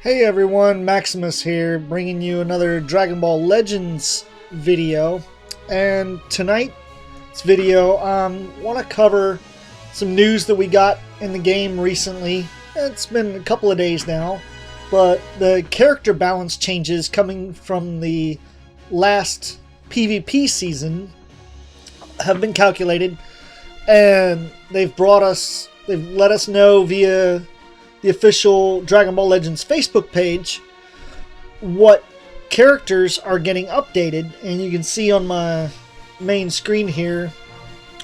Hey everyone, Maximus here, bringing you another Dragon Ball Legends video. And tonight's video, want to cover some news that we got in the game recently. It's been a couple of days now, but the character balance changes coming from the last PvP season have been calculated, and they've let us know via the official Dragon Ball Legends Facebook page what characters are getting updated. And you can see on my main screen here,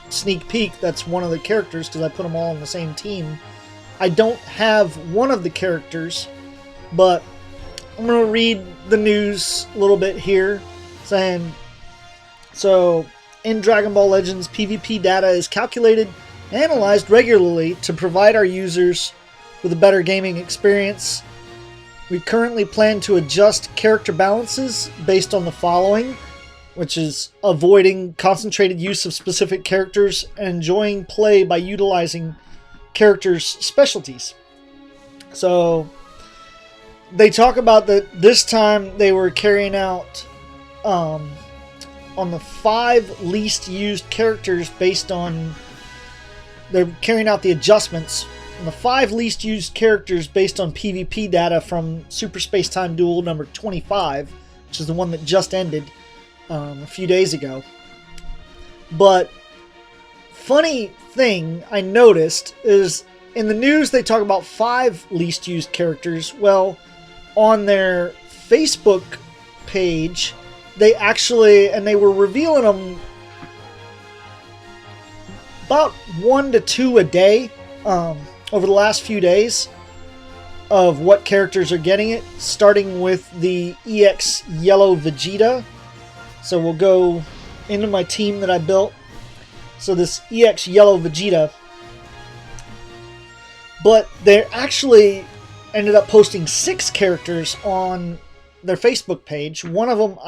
sneak peek, that's one of the characters because I put them all on the same team. I don't have one of the characters, but I'm going to read the news a little bit here, saying, so in Dragon Ball Legends, PvP data is calculated and analyzed regularly to provide our users with a better gaming experience. We currently plan to adjust character balances based on the following, which is avoiding concentrated use of specific characters and enjoying play by utilizing characters' specialties. So they talk about that this time they were carrying out on the 5 least used characters based on, they're carrying out the adjustments on the 5 least used characters based on PvP data from Super Space Time Duel number 25, which is the one that just ended a few days ago. But funny thing I noticed is in the news they talk about 5 least used characters. Well, on their Facebook page, they were revealing them about 1 to 2 a day. Over the last few days of what characters are getting it, starting with the EX Yellow Vegeta. So we'll go into my team that I built. So this EX Yellow Vegeta. But they actually ended up posting 6 characters on their Facebook page. One of them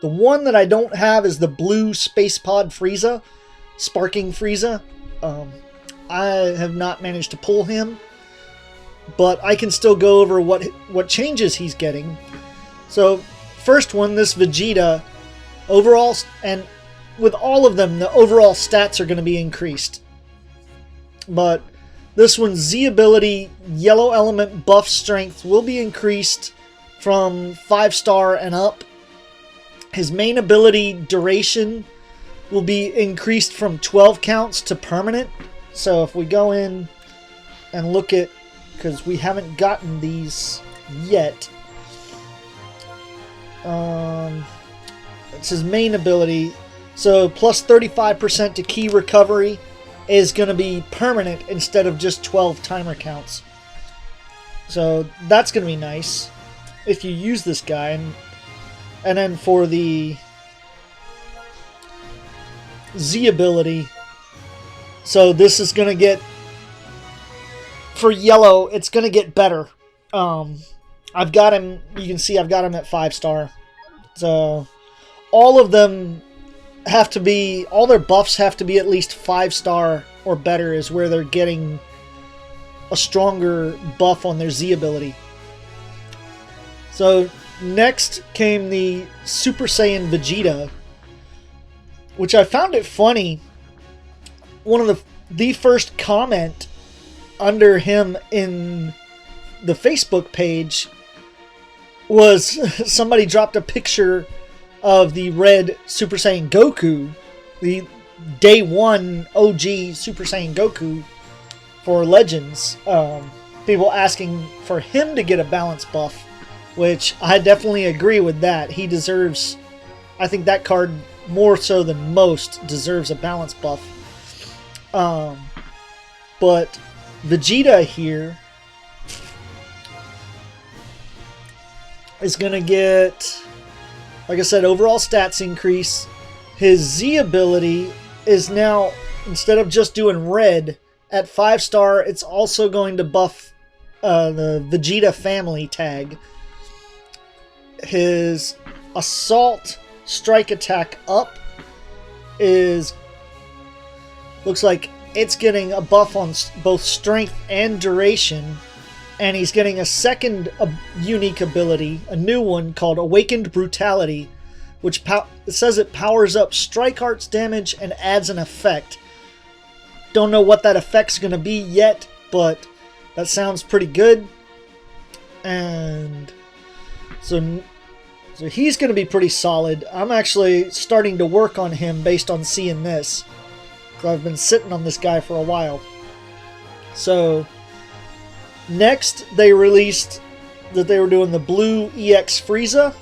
the one that I don't have is the blue Space Pod Frieza, Sparking Frieza. I have not managed to pull him, but I can still go over what changes he's getting. So, first one, this Vegeta, overall, and with all of them, the overall stats are going to be increased. But this one's Z ability, Yellow Element buff strength will be increased from 5-star and up. His main ability, duration, will be increased from 12 counts to permanent. So if we go in and look at, because we haven't gotten these yet, it's his main ability. So plus 35% to ki recovery is going to be permanent instead of just 12 timer counts. So that's going to be nice if you use this guy. And then for the Z ability, so this is going to get, for yellow, it's going to get better. I've got him, you can see I've got him at 5-star. So all of them have to be, all their buffs have to be at least 5-star or better is where they're getting a stronger buff on their Z ability. So next came the Super Saiyan Vegeta, which I found it funny. One of the first comment under him in the Facebook page was somebody dropped a picture of the red Super Saiyan Goku, the day 1 OG Super Saiyan Goku for Legends. People asking for him to get a balance buff, which I definitely agree with that. He deserves, I think that card more so than most deserves a balance buff. But Vegeta here is going to get, like I said, overall stats increase. His Z ability is now, instead of just doing red, at 5-star, it's also going to buff the Vegeta family tag. His assault strike attack up looks like it's getting a buff on both strength and duration. And he's getting a second unique ability, a new one called Awakened Brutality, which it says it powers up Strike Arts damage and adds an effect. Don't know what that effect's going to be yet, but that sounds pretty good. And so he's going to be pretty solid. I'm actually starting to work on him based on seeing this. So I've been sitting on this guy for a while. So next, they released that they were doing the Blue EX Frieza.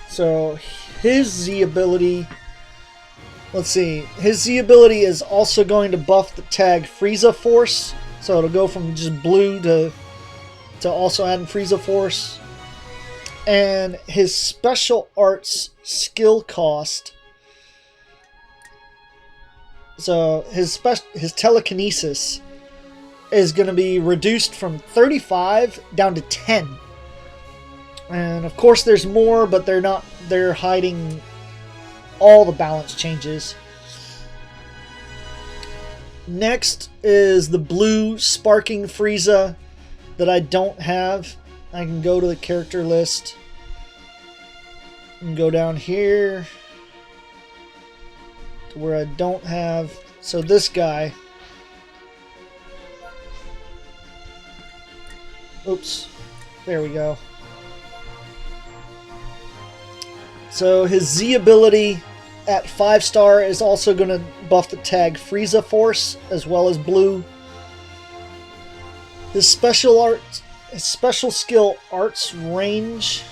So his Z ability, let's see, his Z ability is also going to buff the tag Frieza Force. So it'll go from just blue to also adding Frieza Force. And his special arts skill cost, so his telekinesis is going to be reduced from 35 down to 10. And of course there's more, but they're hiding all the balance changes. Next is the blue Sparking Frieza that I don't have. I can go to the character list and go down here to where I don't have. So this guy. Oops. There we go. So his Z ability at 5-star is also going to buff the tag Frieza Force as well as blue. His special skill arts range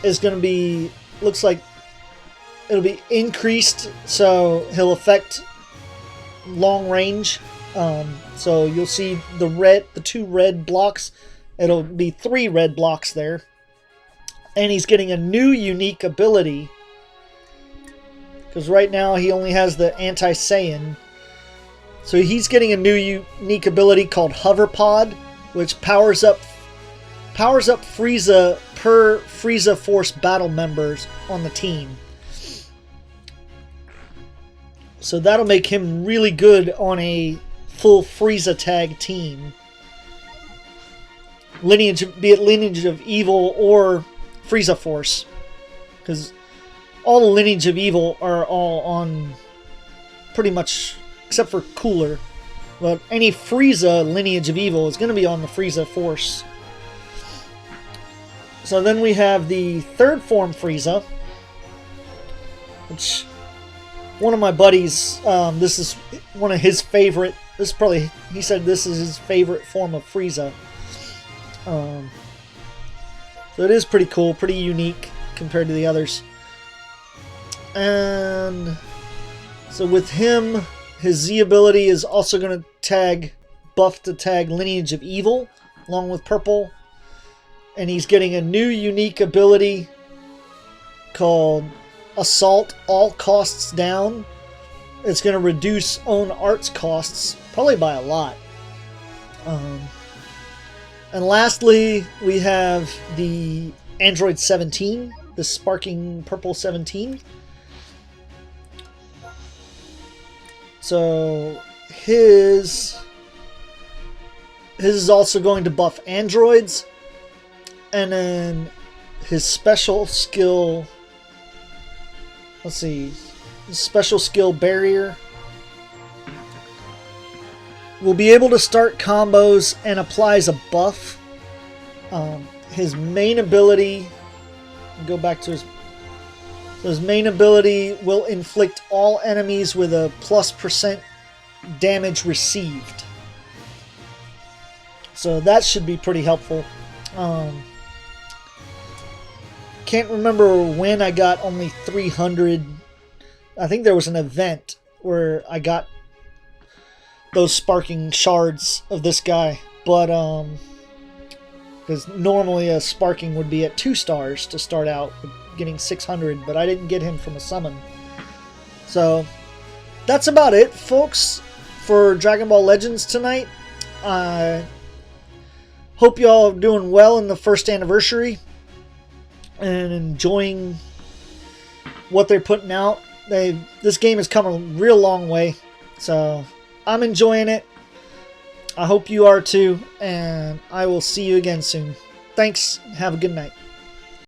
is going to be, looks like it'll be increased, so he'll affect long range. So you'll see the 2 red blocks. It'll be 3 red blocks there. And he's getting a new unique ability, because right now he only has the Anti-Saiyan. So he's getting a new unique ability called Hover Pod, which powers up Frieza per Frieza Force battle members on the team. So that'll make him really good on a full Frieza tag team. Be it Lineage of Evil or Frieza Force, because all the Lineage of Evil are all on pretty much, except for Cooler, but any Frieza Lineage of Evil is going to be on the Frieza Force. So then we have the third form Frieza, which one of my buddies, this is one of his favorite, he said this is his favorite form of Frieza. So it is pretty cool, pretty unique compared to the others. And so with him, his Z ability is also going to buff the tag Lineage of Evil along with purple. And he's getting a new unique ability called Assault All Costs Down. It's going to reduce own arts costs, probably by a lot. And lastly, we have the Android 17, the Sparking Purple 17. So his is also going to buff androids. And then his special skill, let's see, his special skill Barrier will be able to start combos and applies a buff. His main ability, go back to his main ability will inflict all enemies with a +% damage received. So that should be pretty helpful. Can't remember when I got only 300. I think there was an event where I got those sparking shards of this guy, but because normally a sparking would be at 2 stars to start out, getting 600, but I didn't get him from a summon. So that's about it, folks, for Dragon Ball Legends tonight. I hope y'all are doing well in the first anniversary and enjoying what they're putting out. This game has come a real long way. So I'm enjoying it. I hope you are too, and I will see you again soon. Thanks. Have a good night.